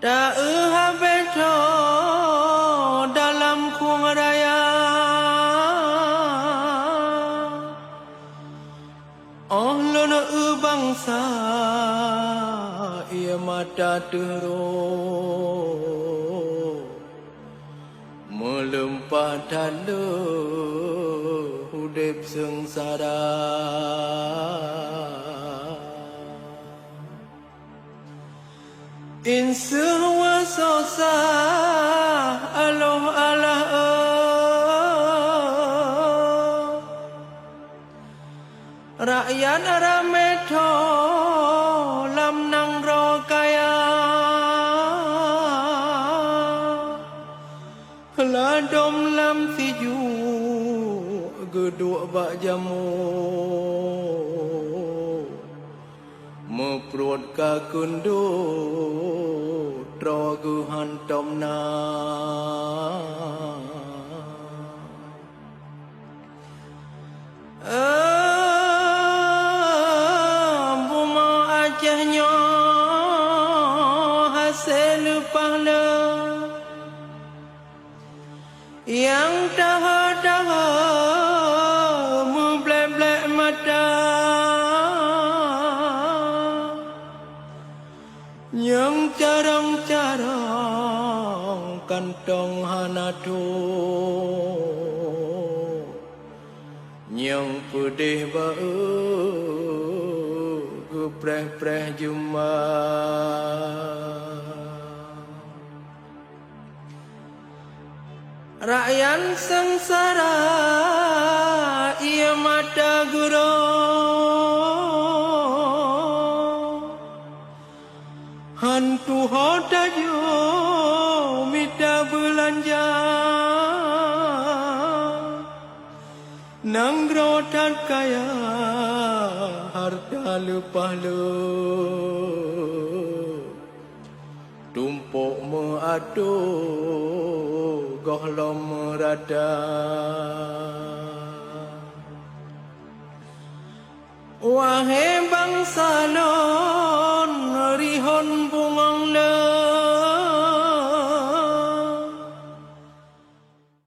Tak beto dalam kuang raya Oh lona bangsa ia mata teruk melempah tanda hudip sengsara Insa wa sosa aloh alah rakyat rameto lam nang ro kaya ladom lam siju geduk bak jamu meprut ka kundu trogu hantom na buma acehnya hasil pahala yang taha-taha memblek-blek mata yang carang-carang kantong hanatu yang pedih bau gepreh-preh juma rakyat sengsara ia mata guru hantu hotajo minta belanja nang rotan kaya harta lepah le tumpuk meadu gohlom merada wahai bangsa lo